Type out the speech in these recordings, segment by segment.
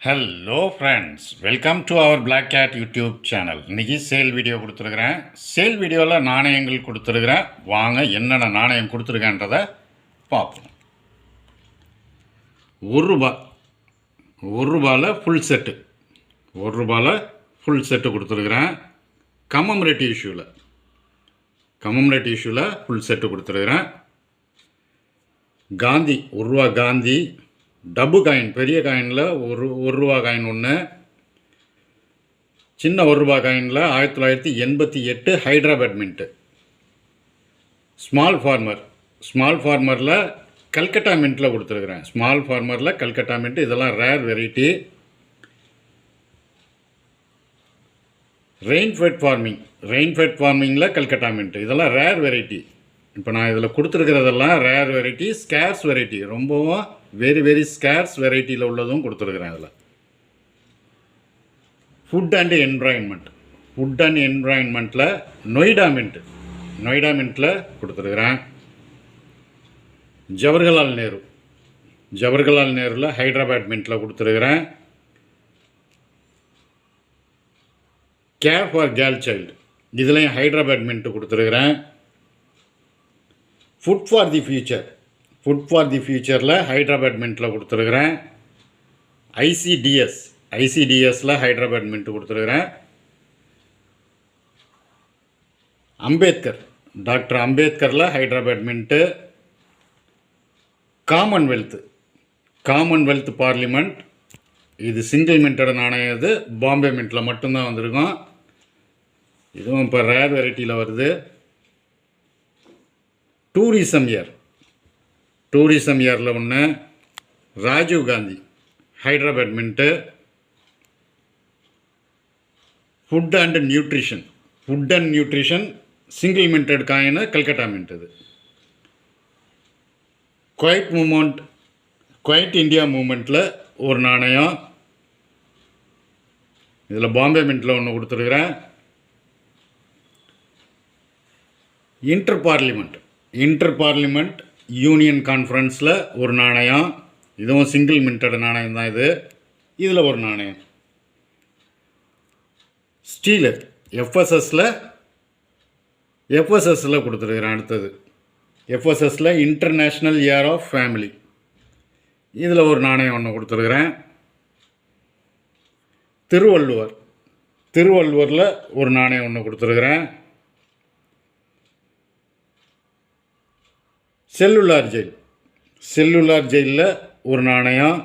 Hello friends, welcome to our Black Cat YouTube channel. இன்றைக்கி sale video கொடுத்துருக்குறேன். Sale வீடியோவில் நாணயங்கள் கொடுத்துருக்குறேன். வாங்க என்னென்ன நாணயம் கொடுத்துருக்கேன்றதை பார்ப்போம். ரூபாயில் ஃபுல் செட்டு ரூபாயில் ஃபுல் செட்டு கொடுத்துருக்குறேன். கமமரேட்டிவ் இஷ்யூவில் ஃபுல் செட்டு கொடுத்துருக்குறேன். காந்தி ரூபா காந்தி டபு காயின், பெரிய காயினில் ஒரு ரூபா காயின் ஒன்று, சின்ன ரூபா காயினில் 1988 ஹைதராபாத் மின்ட்டு. ஸ்மால் ஃபார்மரில் கல்கட்டா மின்ட்டில் கொடுத்துருக்குறேன். ஸ்மால் ஃபார்மரில் கல்கட்டா மின்ட்டு, இதெல்லாம் ரேர் வெரைட்டி. ரெயின்ஃபெட் ஃபார்மிங்கில் கல்கட்டா மின்ட்டு, இதெல்லாம் ரேர் வெரைட்டி. இப்போ நான் இதில் கொடுத்துருக்கிறதெல்லாம் ரேர் வெரைட்டி, ஸ்கேர்ஸ் வெரைட்டி, ரொம்பவும் வெரி ஸ்கேர்ஸ் வெரைட்டியில் உள்ளதும் கொடுத்துருக்குறேன். அதில் ஃபுட் அண்ட் என்விரான்மெண்ட்டில் நொய்டா மின்ட்டில் கொடுத்துருக்குறேன். ஜவஹர்லால் நேருவில் ஹைதராபாத் மின்ட்டில் கொடுத்துருக்குறேன். கேர் ஃபார் கேர்ள் சைல்டு, இதுலேயும் ஹைதராபாத் மின்ட்டு கொடுத்துருக்குறேன். ஃபுட் ஃபார் தி ஃபியூச்சரில் ஹைதராபாத் மின்ட்டில் கொடுத்துருக்குறேன். ஐசிடிஎஸில் ஹைதராபாத் மின்ட்டு கொடுத்துருக்குறேன். டாக்டர் அம்பேத்கரில் ஹைதராபாத் மின்ட்டு. காமன்வெல்த் பார்லிமெண்ட், இது சிங்கிள் மின்ட்டோட நாணயம். இது பாம்பே மின்ட்டில் மட்டும்தான் வந்திருக்கும். இதுவும் இப்போ ரேர் வெரைட்டியில் வருது. டூரிசம் இயரில் ஒன்று, Rajiv Gandhi Hyderabad mint. Food and nutrition single minted coin Calcutta mint. இது குவைட் இந்தியா மூமெண்ட்டில் ஒரு நாணயம். இதில் பாம்பே மின்ட்டில் ஒன்று கொடுத்துருக்குறேன். இன்டர் பார்லிமெண்ட் யூனியன் கான்ஃபரன்ஸில் ஒரு நாணயம். இதுவும் சிங்கிள் மின்டட் நாணயம் தான். இதில் ஒரு நாணயம். ஸ்டீலு எஃப்எஸ்எஸில் கொடுத்துருக்குறேன். அடுத்தது எஃப்எஸ்எஸில் இன்டர்நேஷ்னல் இயர் ஆஃப் ஃபேமிலி, இதில் ஒரு நாணயம் ஒன்று கொடுத்துருக்குறேன். திருவள்ளுவரில் ஒரு நாணயம் ஒன்று கொடுத்துருக்குறேன். செல்லுலார் ஜெயிலில் ஒரு நாணயம்.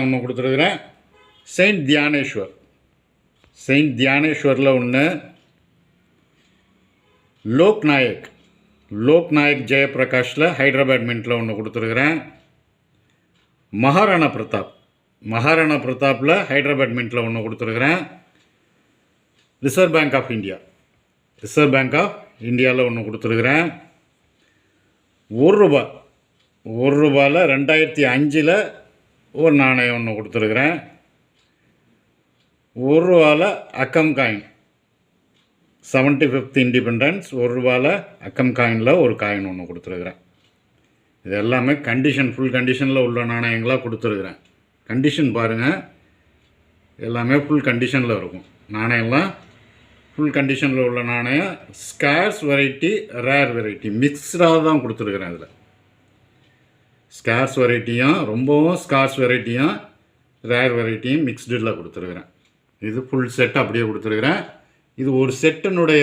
ஒன்று கொடுத்துருக்குறேன். செயின்ட் தியானேஸ்வரில் ஒன்று. லோக்நாயக் ஜெயபிரகாஷில் ஹைதராபாத் மின்ட்டில் ஒன்று கொடுத்துருக்குறேன். மகாராணா பிரதாப்பில் ஹைதராபாத் மின்ட்டில் ஒன்று கொடுத்துருக்குறேன். ரிசர்வ் பேங்க் ஆஃப் இந்தியாவில் ஒன்று கொடுத்துருக்குறேன். ரூபாயில் 2005 ஒரு நாணயம் ஒன்று கொடுத்துருக்குறேன். ரூபாயில் அக்கம் காயின் 75th இண்டிபெண்டன்ஸ், ரூபாயில் அக்கம் காயினில் ஒரு காயின் ஒன்று கொடுத்துருக்குறேன். இது எல்லாமே ஃபுல் கண்டிஷனில் உள்ள நாணயங்களாக கொடுத்துருக்குறேன். கண்டிஷன் பாருங்கள், எல்லாமே ஃபுல் கண்டிஷனில் இருக்கும். நாணயம்லாம் ஃபுல் கண்டிஷனில் உள்ள நாணயம். ஸ்கேர்ஸ் வெரைட்டி, ரேர் வெரைட்டி மிக்ஸ்டாக தான் கொடுத்துருக்குறேன். அதில் ஸ்கேர்ஸ் வெரைட்டியும் ரேர் வெரைட்டியும் மிக்ஸ்டில் கொடுத்துருக்குறேன். இது ஃபுல் செட் அப்படியே கொடுத்துருக்குறேன். இது ஒரு செட்டினுடைய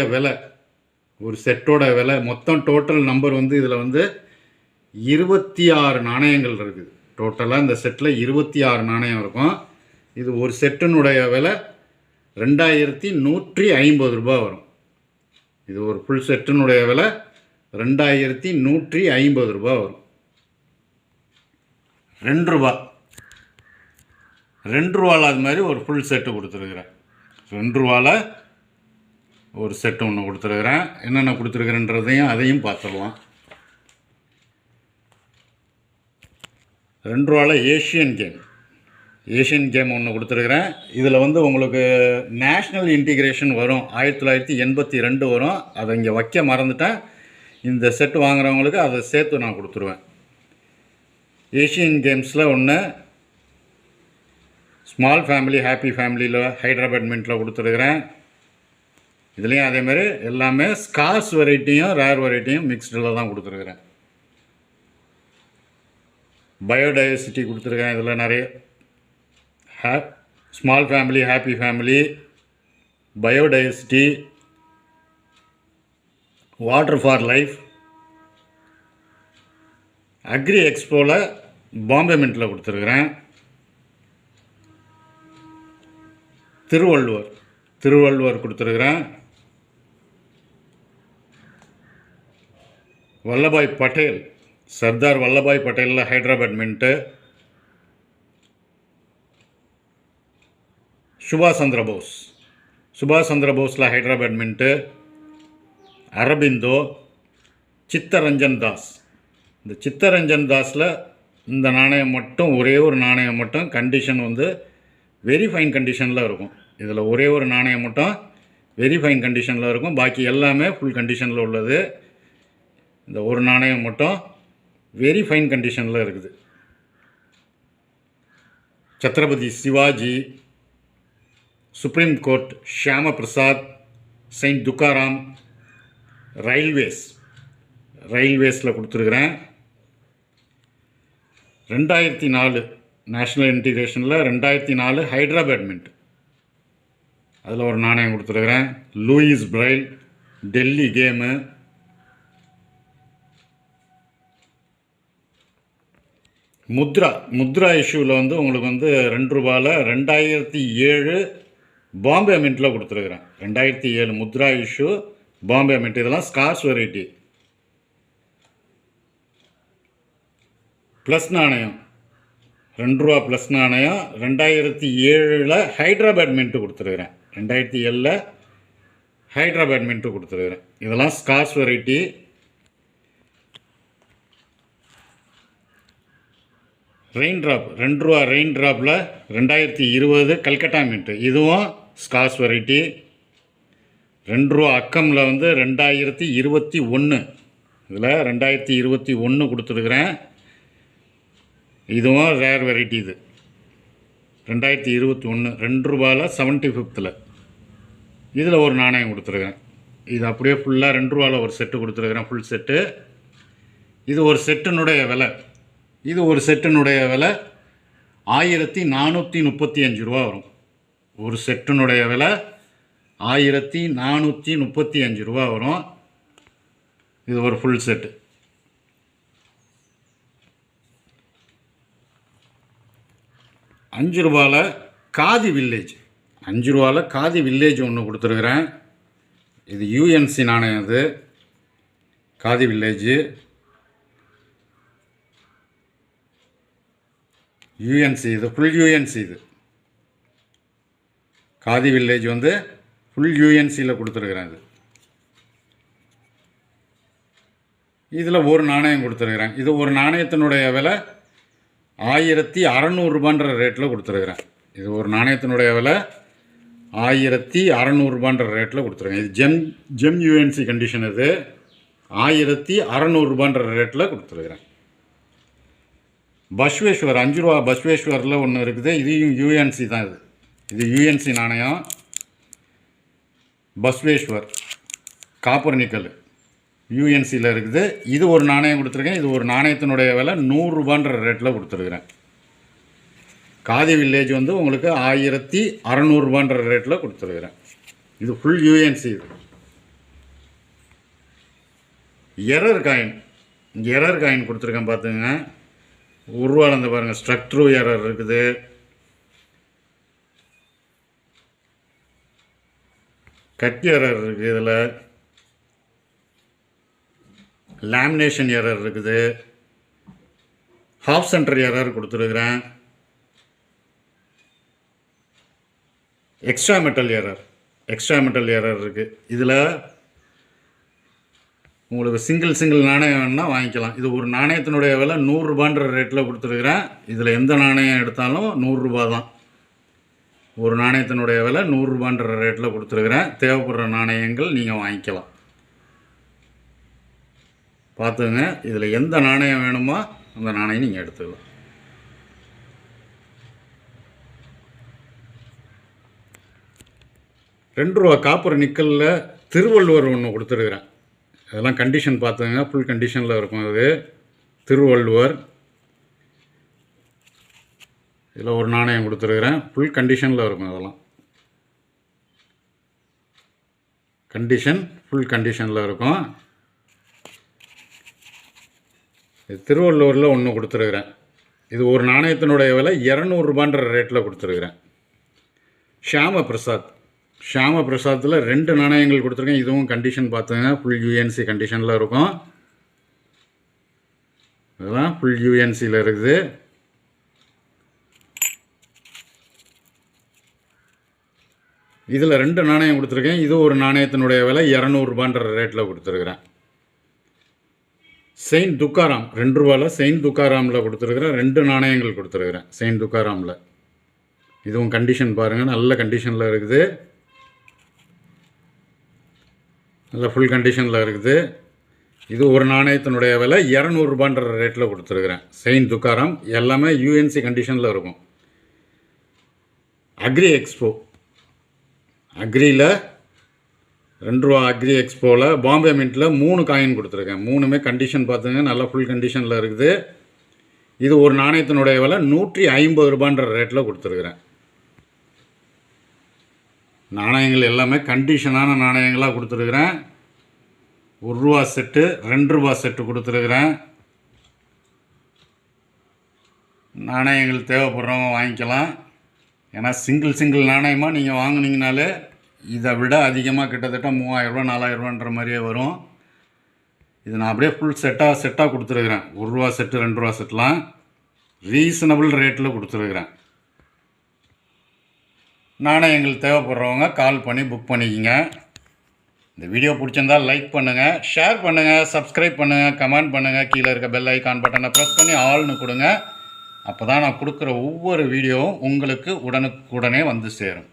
விலை, மொத்தம் டோட்டல் நம்பர் இதில் 26 நாணயங்கள் இருக்குது. டோட்டலாக இந்த செட்டில் 26 நாணயம் இருக்கும். இது ஒரு செட்டினுடைய விலை 2150 ரூபா வரும். இது ஒரு ஃபுல் செட்டினுடைய விலை 2150 ரூபா வரும். 2 ரூபாயில் அது மாதிரி ஒரு ஃபுல் செட்டு கொடுத்துருக்குறேன். 2 ரூபாயில் ஒரு செட்டு ஒன்று கொடுத்துருக்குறேன். என்னென்ன கொடுத்துருக்குறேன்றதையும் அதையும் பார்த்துடலாம். 2 ரூபாயில் ஏஷியன் கேம் ஒன்று கொடுத்துருக்குறேன். இதில் உங்களுக்கு நேஷ்னல் இன்டிகிரேஷன் வரும். 1982 வரும். அதை இங்கே வைக்க மறந்துட்டேன். இந்த செட்டு வாங்குறவங்களுக்கு அதை சேர்த்து நான் கொடுத்துருவேன். ஏஷியன் கேம்ஸில் ஒன்று, ஸ்மால் ஃபேமிலி ஹாப்பி ஃபேமிலியில் ஹைட்ராபாட் மின்ட்டில் கொடுத்துருக்குறேன். இதுலேயும் அதேமாதிரி எல்லாமே ஸ்கார்ஸ் வெரைட்டியும் ரேர் வெரைட்டியும் மிக்ஸ்டில் தான் கொடுத்துருக்குறேன். பயோடைவர்சிட்டி கொடுத்துருக்கேன். இதில் நிறைய small family happy family, biodiversity, water for life, agri எக்ஸ்போவில் பாம்பே மின்ட்டில் கொடுத்துருக்குறேன். திருவள்ளுவர் கொடுத்துருக்குறேன். வல்லபாய் பட்டேல், சர்தார் வல்லபாய் பட்டேலில் ஹைட்ராபாட் மின்ட்டு. சுபாஷ் சந்திர போஸில் ஹைட்ராபாட் மின்ட்டு. அரபிந்தோ, சித்தரஞ்சன் தாஸ். இந்த சித்தரஞ்சன் தாஸில் இந்த நாணயம் மட்டும், ஒரே ஒரு நாணயம் மட்டும் கண்டிஷன் வந்து வெரி ஃபைன் கண்டிஷனில் இருக்கும். இதில் ஒரே ஒரு நாணயம் மட்டும் வெரி ஃபைன் கண்டிஷனில் இருக்கும். பாக்கி எல்லாமே ஃபுல் கண்டிஷனில் உள்ளது. இந்த ஒரு நாணயம் மட்டும் வெரி ஃபைன் கண்டிஷனில் இருக்குது. Chhatrapati Shivaji, supreme court Shyama Prasad, saint Tukaram, ரயில்வேஸில் கொடுத்துருக்குறேன். 2004 நேஷ்னல் இன்டிகிரேஷனில் 2004 ஹைட்ராபாட் மின்ட், அதில் ஒரு நாணயம் கொடுத்துருக்குறேன். Louis Braille, Delhi game. Mudra இஷ்யூவில் வந்து உங்களுக்கு வந்து ₹2 2007 பாம்பே மின்ட்டில் கொடுத்துருக்குறேன். 2007 முத்ரா இஷ்யூ பாம்பே மின்ட். இதெல்லாம் ஸ்கார்ஸ் வெரைட்டி. ப்ளஸ் நாணயம் ₹2 ப்ளஸ் நாணயம் 2007 ஹைட்ராபாட் மின்ட்டு கொடுத்துருக்குறேன். 2007 ஹைட்ராபாட் மின்ட்டு கொடுத்துருக்குறேன். இதெல்லாம் scarce variety. Raindrop ₹2 ரெயின்ட்ராப்பில் 2020 Calcutta mint. இதுவும் ஸ்கார்ஸ் வெரைட்டி. ₹2 அக்கமில் வந்து 2021, இதில் 2021 கொடுத்துருக்குறேன். இதுவும் ரேர் வெரைட்டி. இது 2021 ₹2 75th. இதில் ஒரு நாணயம் கொடுத்துருக்குறேன். இது அப்படியே ஃபுல்லாக ₹2 ஒரு செட்டு கொடுத்துருக்குறேன், ஃபுல் செட்டு. இது ஒரு செட்டினுடைய விலை, ஒரு செட்டினுடைய விலை ₹1435 வரும். ஒரு செட்டினுடைய விலை ₹1435 வரும். இது ஒரு full set. ₹5 khadi village, ₹5 khadi village ஒன்று கொடுத்துருக்குறேன். இது யூஎன்சி நாணயம். இது காதி வில்லேஜ் யூஎன்சி. இது ஃபுல் யூஎன்சி. இது காதி வில்லேஜ் வந்து ஃபுல் யூஎன்சியில் கொடுத்துருக்குறேன். இதில் ஒரு நாணயம் கொடுத்துருக்குறேன். இது ஒரு நாணயத்தினுடைய விலை ₹1600 ரேட்டில் கொடுத்துருக்குறேன். இது ஒரு நாணயத்தினுடைய விலை ₹1600 ரேட்டில் கொடுத்துருக்கேன். இது ஜெம் யூஎன்சி கண்டிஷன். இது ₹1600 ரேட்டில் கொடுத்துருக்குறேன். பஸ்வேஸ்வர் ₹5 பஸ்வேஸ்வரில் ஒன்று இருக்குது. இதையும் யூஎன்சி தான். இது யூஎன்சி நாணயம். பஸ்வேஸ்வர் காப்பர் நிக்கல் யூஎன்சியில் இருக்குது. இது ஒரு நாணயம் கொடுத்துருக்கேன். இது ஒரு நாணயத்தினுடைய விலை ₹100 ரேட்டில் கொடுத்துருக்குறேன். காதி வில்லேஜ் வந்து உங்களுக்கு ₹1600 ரேட்டில் கொடுத்துருக்குறேன். இது ஃபுல் யூஎன்சி. இது எரர் காயின், இங்கே எரர் காயின் கொடுத்துருக்கேன் பார்த்துங்க. உருவாளந்து பாருங்கள், ஸ்ட்ரக் த்ரூ எரர் இருக்குது. கட் எரர் இருக்குது. இதில் லேமினேஷன் எரர் இருக்குது. ஹாஃப் சென்டர் எரர் கொடுத்துருக்குறேன். எக்ஸ்ட்ரா மெட்டல் எரர் இருக்குது. இதில் உங்களுக்கு சிங்கிள் நாணயம் வேணுன்னா வாங்கிக்கலாம். இது ஒரு நாணயத்தினுடைய விலை ₹100 ரேட்டில் கொடுத்துருக்குறேன். இதில் எந்த நாணயம் எடுத்தாலும் ₹100 தான். ஒரு நாணயத்தினுடைய விலை ₹100 ரேட்டில் கொடுத்துருக்குறேன். தேவைப்படுற நாணயங்கள் நீங்கள் வாங்கிக்கலாம். பார்த்துங்க. இதில் எந்த நாணயம் வேணுமோ அந்த நாணயம் நீங்கள் எடுத்துக்கலாம். ₹2 காப்பர் நிக்கலில் திருவள்ளுவர் ஒன்று கொடுத்துருக்குறேன். அதெல்லாம் கண்டிஷன் பார்த்துங்க, ஃபுல் கண்டிஷனில் இருக்கும். அது திருவள்ளுவர். இதில் ஒரு நாணயம் கொடுத்துருக்குறேன், ஃபுல் கண்டிஷனில் இருக்கும். அதெல்லாம் கண்டிஷன் ஃபுல் கண்டிஷனில் இருக்கும். திருவள்ளூரில் ஒன்று கொடுத்துருக்குறேன். இது ஒரு நாணயத்தினுடைய விலை ₹200 ரேட்டில் கொடுத்துருக்குறேன். ஷியாம பிரசாத்தில் 2 நாணயங்கள் கொடுத்துருக்கேன். இதுவும் கண்டிஷன் பார்த்துங்க, ஃபுல் யூஎன்சி கண்டிஷனில் இருக்கும். இதெல்லாம் ஃபுல் யூஎன்சியில் இருக்குது. இதில் 2 நாணயம் கொடுத்துருக்கேன். இது ஒரு நாணயத்தினுடைய விலை ₹200 ரேட்டில் கொடுத்துருக்குறேன். செயின்ட் துக்காராம் ₹2 செயின்ட் துக்காராமில் கொடுத்துருக்குறேன். 2 நாணயங்கள் கொடுத்துருக்குறேன் செயின்ட் துக்காராமில். இதுவும் கண்டிஷன் பாருங்கள், நல்ல கண்டிஷனில் இருக்குது. நல்ல ஃபுல் கண்டிஷனில் இருக்குது. இது ஒரு நாணயத்தினுடைய விலை ₹200 ரேட்டில் கொடுத்துருக்குறேன். செயின்ட் துக்காராம் எல்லாமே யூஎன்சி கண்டிஷனில் இருக்கும். அக்ரி எக்ஸ்போ அக்ரியில் ₹2 அக்ரி எக்ஸ்போவில் பாம்பே மின்ட்டில் 3 காயின் கொடுத்துருக்கேன். 3மே கண்டிஷன் பார்த்துங்க, நல்லா ஃபுல் கண்டிஷனில் இருக்குது. இது ஒரு நாணயத்தினுடைய விலை ₹150 ரேட்டில் கொடுத்துருக்குறேன். நாணயங்கள் எல்லாமே கண்டிஷனான நாணயங்களாக கொடுத்துருக்குறேன். ₹1 செட்டு, ₹2 செட்டு கொடுத்துருக்குறேன். நாணயங்கள் தேவைப்படுறவங்க வாங்கிக்கலாம். ஏன்னா சிங்கிள் நாணயமாக நீங்கள் வாங்கினீங்கனாலே இதை விட அதிகமாக கிட்டத்தட்ட ₹3000 ₹4000 மாதிரியே வரும். இது நான் அப்படியே ஃபுல் செட்டாக கொடுத்துருக்குறேன். ₹1 செட்டு, ₹2 செட்லாம் ரீசனபிள் ரேட்டில் கொடுத்துருக்குறேன். நாணயங்கள் தேவைப்படுறவங்க கால் பண்ணி புக் பண்ணிக்கிங்க. இந்த வீடியோ பிடிச்சிருந்தால் லைக் பண்ணுங்கள், ஷேர் பண்ணுங்கள், சப்ஸ்கிரைப் பண்ணுங்கள், கமெண்ட் பண்ணுங்கள். கீழே இருக்க பெல் ஐக்கான் பட்டனை ப்ரெஸ் பண்ணி ஆல்னு கொடுங்க. அப்போ தான் நான் கொடுக்குற ஒவ்வொரு வீடியோவும் உங்களுக்கு உடனுக்குடனே வந்து சேரும்.